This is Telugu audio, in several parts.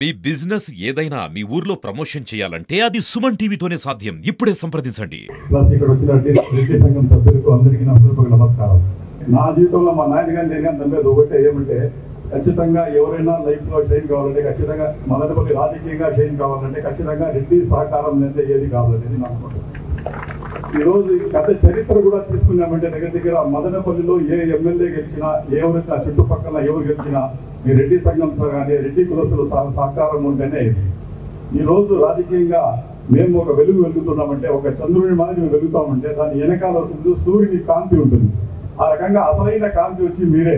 మీ బిజినెస్ ఏదైనా మీ ఊర్లో ప్రమోషన్ చేయాలంటే అది సుమన్ టీవీతోనే సాధ్యం. ఇప్పుడే సంప్రదించండి. ప్లస్ ఇక్కడ వచ్చిన రెడ్డి సంఘం సభ్యులకు అందరికీ నా హృదయపూర్వక నమస్కారం. నా జీవితంలో మా నాయన కానీ నేను కానీ నమ్మేది ఒకటే ఏమంటే, ఖచ్చితంగా ఎవరైనా లైఫ్ లో షైన్ కావాలంటే, ఖచ్చితంగా మదనపల్లి రాజకీయంగా షైన్ కావాలంటే ఖచ్చితంగా రెడ్డి సహకారం లేదా ఏది కావాలనేది నా అనుకుంటున్నాను. ఈ రోజు గత చరిత్ర కూడా తీసుకున్నామంటే దగ్గర దగ్గర మదనపల్లిలో ఏ ఎమ్మెల్యే గెలిచినా, ఎవరైనా చుట్టుపక్కల ఎవరు గెలిచినా ఈ రెడ్డి సంఘంతో కానీ రెడ్డి కులస్తుల సహకారం ఉంటేనే ఈ రోజు రాజకీయంగా మేము ఒక వెలుగు వెలుగుతున్నామంటే, ఒక చంద్రుని మాదిరి మేము వెలుగుతామంటే దాని వెనకాల సూర్యుని కాంతి ఉంటుంది. ఆ రకంగా అసలైన కాంతి వచ్చి మీరే.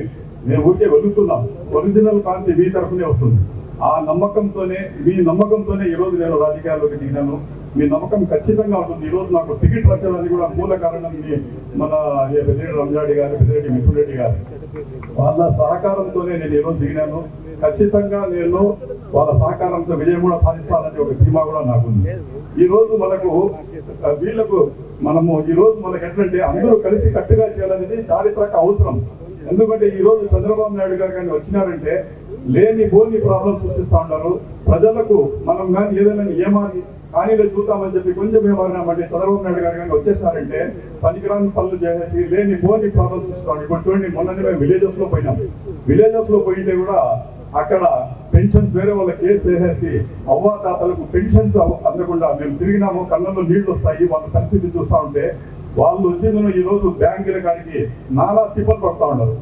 మేము ఊరికే వెలుగుతున్నాం. ఒరిజినల్ కాంతి మీ తరఫునే వస్తుంది. ఆ నమ్మకంతోనే, మీ నమ్మకంతోనే ఈ రోజు నేను రాజకీయాల్లోకి దిగినాను. మీ నమ్మకం ఖచ్చితంగా ఉంటుంది. ఈ రోజు నాకు టికెట్ వచ్చేదానికి కూడా మూల కారణం మన పెద్దిరెడ్డి రంజాడి గారు, పెద్దిరెడ్డి మిథున్ రెడ్డి గారు, వాళ్ళ సహకారంతోనే నేను ఈ రోజు దిగినాను. ఖచ్చితంగా నేను వాళ్ళ సహకారంతో విజయం కూడా సాధిస్తానని ఒక ధీమా కూడా నాకుంది. ఈ రోజు మనకు వీళ్లకు మనము ఈ రోజు మనకు ఎట్లంటే అందరూ కలిసి కట్టుగా చేయాలనేది చారిత్రక అవసరం. ఎందుకంటే ఈ రోజు చంద్రబాబు నాయుడు గారు కానీ వచ్చినారంటే లేని బోని ప్రాబ్లమ్స్ సృష్టిస్తా ఉన్నారు. ప్రజలకు మనం కానీ ఏదైనా ఏమాని కానీ చూద్దామని చెప్పి కొంచెం ఏమన్నామంటే చంద్రబాబు నాయుడు గారు కానీ వచ్చేసారంటే పనికిరాని పనులు చేసేసి లేని బోని ప్రాబ్లమ్స్ సృష్టిస్తాం. ఇప్పుడు చూడండి, మొన్ననే మేము విలేజెస్ లో పోయినాం. విలేజెస్ లో పోయింటే కూడా అక్కడ పెన్షన్స్ వేరే వాళ్ళ కేసు వేసేసి అవ్వాతాతలకు పెన్షన్స్ అందకుండా మేము తిరిగినాము. కళ్ళల్లో నీళ్లు వస్తాయి. వాళ్ళ పరిస్థితి చూస్తా ఉంటే వాళ్ళు వచ్చిందని ఈ రోజు బ్యాంకుల కాడికి నానా తిప్పలు పడుతూ ఉన్నారు.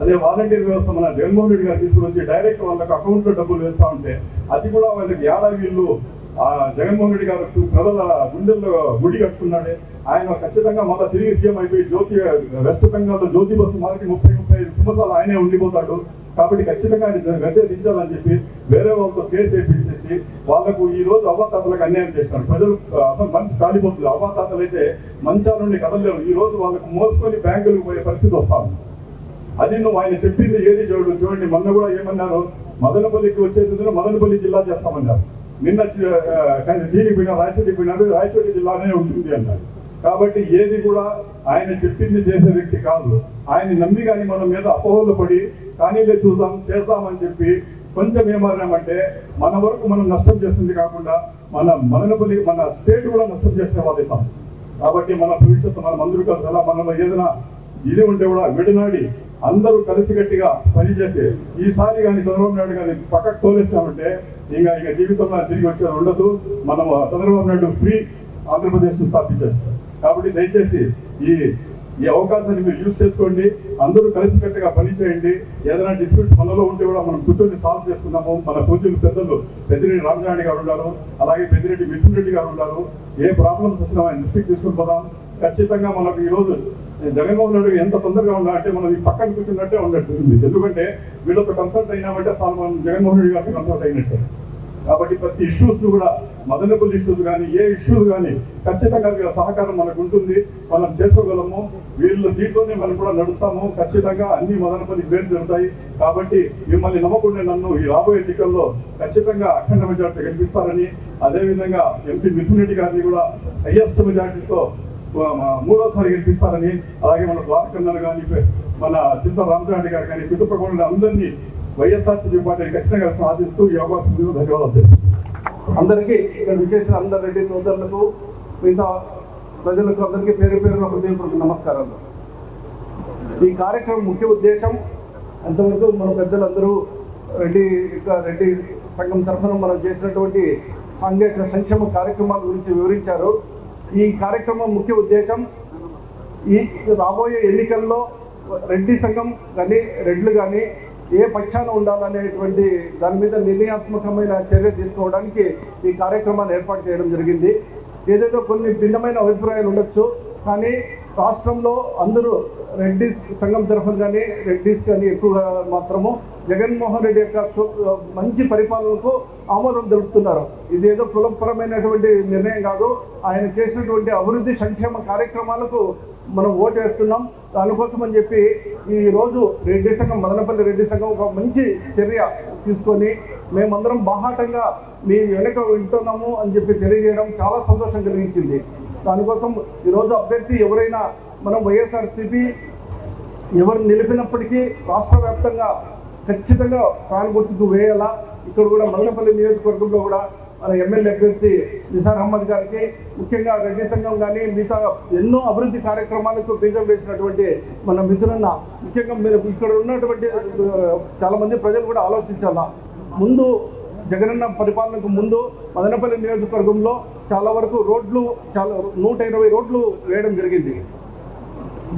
అదే వాలంటీర్ వ్యవస్థ మన జగన్మోహన్ రెడ్డి గారు తీసుకుని డైరెక్ట్ వాళ్ళకి అకౌంట్ లో డబ్బులు వేస్తా ఉంటే అది కూడా వాళ్ళకి ఏడాది వీళ్ళు జగన్మోహన్ రెడ్డి గారు ప్రజల గుండెల్లో గుడి కట్టుకున్నాడే. ఆయన ఖచ్చితంగా మళ్ళీ తిరిగి సీఎం అయిపోయి వెస్ట్ బెంగాల్ లో జ్యోతి బస్సు మాదిరి 30-35 సంవత్సరాలు ఆయనే ఉండిపోతాడు. కాబట్టి ఖచ్చితంగా ఆయన గద్దె దించాలని చెప్పి వేరే వాళ్ళతో కేసు వేయించేసి వాళ్ళకు ఈ రోజు అవ్వాతాతలకు అన్యాయం చేస్తున్నారు. ప్రజలు అసలు మంచి కాలిపోతుంది. అవ్వాతాతలు అయితే మంచాల నుండి కదలలేరు. ఈ రోజు వాళ్ళకు మోసుకొని బ్యాంకులకు పోయే పరిస్థితి వస్తాను. అది నువ్వు ఆయన చెప్పింది ఏది చూడండి. మొన్న కూడా ఏమన్నారు, మదనపల్లికి వచ్చేసి మదనపల్లి జిల్లా చేస్తామన్నారు. నిన్న దీనికి పోయినా రాయచోటికి పోయినారు, రాయచోటి జిల్లానే ఉంటుంది అన్నారు. కాబట్టి ఏది కూడా ఆయన చెప్పింది చేసే వ్యక్తి కాదు. ఆయన నమ్మి కానీ మన మీద అపోహలు పడి కానీ చూద్దాం చేద్దామని చెప్పి కొంచెం ఏమన్నామంటే మన వరకు మనం నష్టం చేస్తుంది కాకుండా మన మదనపల్లి మన స్టేట్ కూడా నష్టం చేసే వాళ్ళం. కాబట్టి మన భవిష్యత్తు మనం అందరూ కలిసి మనలో ఏదైనా ఇది ఉంటే కూడా విడనాడి అందరూ కలిసికట్టిగా పనిచేసి ఈసారి కానీ చంద్రబాబు నాయుడు గారిని పక్కకు తోలేస్తామంటే ఇంకా జీవితంలో తిరిగి వచ్చేది ఉండదు. మనం చంద్రబాబు నాయుడు ఫ్రీ ఆంధ్రప్రదేశ్ స్థాపించేస్తాం. కాబట్టి దయచేసి ఈ అవకాశాన్ని మీరు యూజ్ చేసుకోండి. అందరూ కలిసికట్టుగా పనిచేయండి. ఏదైనా డిస్ప్యూట్స్ మనలో ఉంటే కూడా మనం కూర్చొని సాల్వ్ చేసుకున్నాము. మన పూజలు పెద్దలు పెద్దిరెడ్డి రామచంద్ర గారు ఉన్నారు, అలాగే పెద్దిరెడ్డి మిథున్ రెడ్డి గారు ఉన్నారు. ఏ ప్రాబ్లమ్స్ వచ్చినా ఆయన దృష్టికి తీసుకుని పోదాం. ఖచ్చితంగా మనకు ఈ రోజు జగన్మోహన్ రెడ్డి ఎంత తొందరగా ఉన్నా అంటే మనం ఈ పక్కన కూర్చున్నట్టే ఉన్నట్టు ఉంది. ఎందుకంటే వీళ్ళతో కన్సల్ట్ అయినామంటే మనం జగన్మోహన్ రెడ్డి గారితో కన్సల్ట్ అయినట్టే. కాబట్టి ప్రతి ఇష్యూస్ కూడా మదనపల్లి ఇష్యూస్ కానీ ఏ ఇష్యూస్ కానీ ఖచ్చితంగా వీళ్ళ సహకారం మనకు ఉంటుంది. మనం చేసుకోగలము. వీళ్ళ దీంట్లోనే మనం కూడా నడుస్తాము. ఖచ్చితంగా అన్ని మదనపల్లి పేరు జరుగుతాయి. కాబట్టి మిమ్మల్ని నమ్మకుండా నన్ను ఈ రాబోయే ఎన్నికల్లో ఖచ్చితంగా అఖండ మెజార్టీ గెలిపిస్తారని, అదేవిధంగా ఎంపీ మిథున్ రెడ్డి గారిని కూడా హైయెస్ట్ మెజార్టీతో మూడోసారి గెలిపిస్తారని, అలాగే మన ద్వారకన్నలు కానీ మన చింత రామచంద్ర గారు కానీ చుట్టుపక్కల అందరినీ వైఎస్ఆర్సీపీ పార్టీని ఖచ్చితంగా సాధిస్తూ ఈ అవకాశం ధన్యవాదాలు. అందరికీ ఇక్కడ విశేష అందరి రెడ్డి సోదరులకు మిగతా ప్రజలకు అందరికీ పేరు పేరున హృదయపూర్వక నమస్కారాలు. ఈ కార్యక్రమం ముఖ్య ఉద్దేశం అంతవరకు మన పెద్దలందరూ రెడ్డి సంఘం తరఫున మనం చేసినటువంటి సాంఘిక సంక్షేమ కార్యక్రమాల గురించి వివరించారు. ఈ కార్యక్రమం ముఖ్య ఉద్దేశం ఈ రాబోయే ఎన్నికల్లో రెడ్డి సంఘం కానీ రెడ్లు కానీ ఏ పక్షాన ఉండాలనేటువంటి దాని మీద నిర్ణయాత్మకమైన చర్య తీసుకోవడానికి ఈ కార్యక్రమాన్ని ఏర్పాటు చేయడం జరిగింది. ఏదైతే కొన్ని భిన్నమైన అభిప్రాయాలు ఉండొచ్చు, కానీ రాష్ట్రంలో అందరూ రెడ్డి సంఘం తరఫున కానీ రెడ్డిస్ కానీ ఎక్కువగా మాత్రము జగన్మోహన్ రెడ్డి యొక్క మంచి పరిపాలనకు ఆమోదం తెలుపుతున్నారు. ఇదేదో కులపరమైనటువంటి నిర్ణయం కాదు. ఆయన చేసినటువంటి అభివృద్ధి సంక్షేమ కార్యక్రమాలకు మనం ఓటు వేస్తున్నాం. దానికోసం అని చెప్పి ఈ రోజు రెడ్డి సంఘం మదనపల్లి రెడ్డి సంఘం ఒక మంచి చర్య తీసుకొని మేమందరం బాహాటంగా మీ వెనక వింటున్నాము అని చెప్పి తెలియజేయడం చాలా సంతోషం కలిగించింది. దానికోసం ఈరోజు అభ్యర్థి ఎవరైనా మనం వైఎస్ఆర్సీపీ ఎవరు నిలిపినప్పటికీ రాష్ట్ర వ్యాప్తంగా ఖచ్చితంగా ప్రాణ గుర్తుకు వేయాలా. ఇక్కడ కూడా మదనపల్లి నియోజకవర్గంలో కూడా మన ఎమ్మెల్యే అభ్యర్థి నిసార్ అహ్మద్ గారికి, ముఖ్యంగా రెడ్డి సంఘం కానీ మిగతా ఎన్నో అభివృద్ధి కార్యక్రమాలకు బీజం వేసినటువంటి మన మిత్రులన్న, ముఖ్యంగా మీరు ఇక్కడ ఉన్నటువంటి చాలా మంది ప్రజలు కూడా ఆలోచించాలా. ముందు జగనన్న పరిపాలనకు ముందు మదనపల్లి నియోజకవర్గంలో చాలా వరకు రోడ్లు 120 రోడ్లు వేయడం జరిగింది.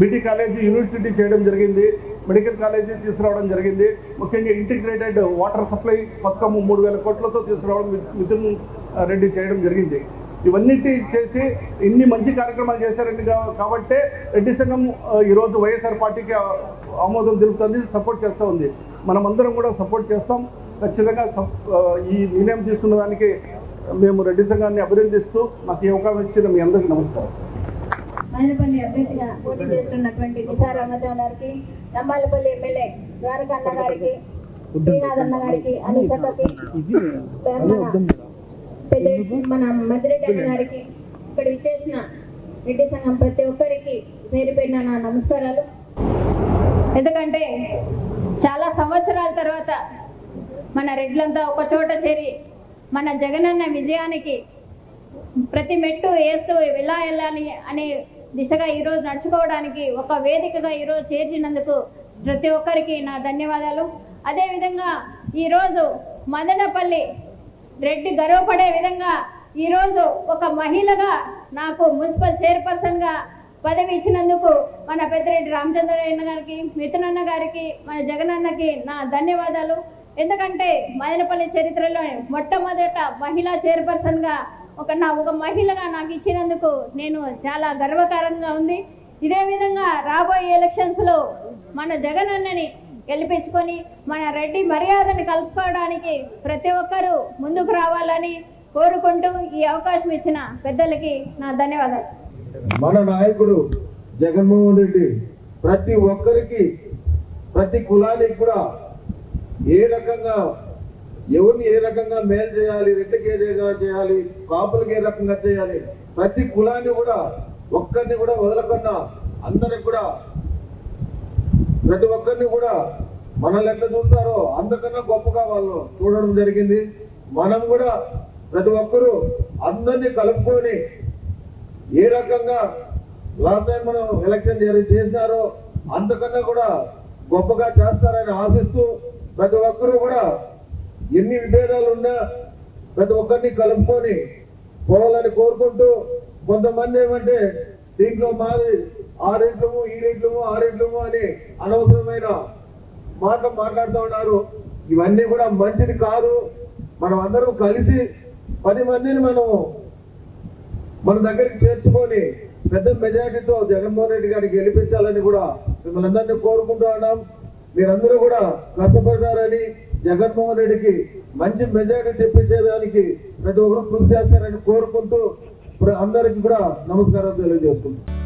బీటీ కాలేజీ, యూనివర్సిటీ చేయడం జరిగింది, మెడికల్ కాలేజీ తీసుకురావడం జరిగింది. ముఖ్యంగా ఇంటిగ్రేటెడ్ వాటర్ సప్లై పథకం 3000 కోట్లతో తీసుకురావడం మిథున్ రెడ్డి చేయడం జరిగింది. ఇవన్నిటి చేసి ఇన్ని మంచి కార్యక్రమాలు చేశారండి. కాబట్టే రెడ్డి సంఘం ఈరోజు వైఎస్ఆర్ పార్టీకి ఆమోదం తెలుపుతుంది, సపోర్ట్ చేస్తూ ఉంది. మనమందరం కూడా సపోర్ట్ చేస్తాం. ఖచ్చితంగా ఈ నిర్ణయం తీసుకున్న దానికి మేము రెడ్డి సంఘాన్ని అభినందిస్తూ నాకు ఈ అవకాశం ఇచ్చిన మీ అందరికీ నమస్కారం. మదనపల్లి అభ్యర్థిగా పోటీ చేస్తున్నటువంటి నిసార్ అహ్మద్ గారికి, నంబాలపల్లి ఎమ్మెల్యే ద్వారకా అన్న గారికి, శ్రీనాథ్ అన్న గారికి, అనిషక్కకి, మన మధ్యరెడ్డి అన్న గారికి, ఇక్కడ విచ్చేసిన రెడ్డి సంఘం ప్రతి ఒక్కరికి పేరు పేరున నా నమస్కారాలు. ఎందుకంటే చాలా సంవత్సరాల తర్వాత మన రెడ్లంతా ఒక చోట చేరి మన జగనన్న విజయానికి ప్రతి మెట్టు వేస్తూ వెళ్ళాలి అనే దిశగా ఈరోజు నడుచుకోవడానికి ఒక వేదికగా ఈరోజు చేర్చినందుకు ప్రతి ఒక్కరికి నా ధన్యవాదాలు. అదేవిధంగా ఈరోజు మదనపల్లి రెడ్డి గర్వపడే విధంగా ఈరోజు ఒక మహిళగా నాకు మున్సిపల్ చైర్పర్సన్గా పదవి ఇచ్చినందుకు మన పెద్దిరెడ్డి రామచంద్రయ్య గారికి, మిథున్ అన్న గారికి, మన జగనన్నకి నా ధన్యవాదాలు. ఎందుకంటే మదనపల్లి చరిత్రలో మొట్టమొదట మహిళా చైర్పర్సన్గా ఒక మహిళగా నాకు ఇచ్చినందుకు నేను చాలా గర్వకారంగా ఉంది. ఇదే విధంగా రాబోయే ఎలక్షన్స్లో మన జగనన్నని గెలిపించుకొని మన రెడ్డి మర్యాదను కలుపుకోవడానికి ప్రతి ఒక్కరూ ముందుకు రావాలని కోరుకుంటూ ఈ అవకాశం ఇచ్చిన పెద్దలకి నా ధన్యవాదాలు. మన నాయకుడు జగన్మోహన్ రెడ్డి ప్రతి ఒక్కరికి, ప్రతి కులానికి కూడా ఏ రకంగా ఎవరిని ఏ రకంగా మేలు చేయాలి, రెడ్డికి ఏ రకంగా చేయాలి, కాపులకి ఏ రకంగా చేయాలి, ప్రతి కులాన్ని కూడా ఒక్కరిని కూడా వదలకుండా అందరికి కూడా ప్రతి ఒక్కరిని కూడా మనల్ని ఎట్లా చూస్తారో అంతకన్నా గొప్పగా వాళ్ళు చూడడం జరిగింది. మనం కూడా ప్రతి ఒక్కరూ అందరినీ కలుపుకొని ఏ రకంగా లాస్ట్ టైం మనం ఎలక్షన్ చేసినారో అంతకన్నా కూడా గొప్పగా చేస్తారని ఆశిస్తూ ప్రతి ఒక్కరూ కూడా ఎన్ని విభేదాలు ఉన్నా ప్రతి ఒక్కరిని కలుపుకొని పోవాలని కోరుకుంటూ, కొంతమంది ఏమంటే దీంట్లో మాది 6 ఇంట్లము, 7 ఇంట్లము, 6 ఇంట్లము అని అనవసరమైన మాటలు మాట్లాడుతూ ఉన్నారు. ఇవన్నీ కూడా మంచిది కాదు. మనం అందరం కలిసి 10 మందిని మనము మన దగ్గరికి చేర్చుకొని పెద్ద మెజారిటీతో జగన్మోహన్ రెడ్డి గారిని గెలిపించాలని కూడా మిమ్మల్ని అందరినీ కోరుకుంటూ ఉన్నాం. మీరందరూ కూడా కష్టపడతారని, జగన్మోహన్ రెడ్డికి మంచి మెజారిటీ తెప్పించేదానికి ప్రతి ఒక్కరు కృషి చేస్తారని కోరుకుంటూ అందరికీ కూడా నమస్కారాలు తెలియజేసుకుంటాం.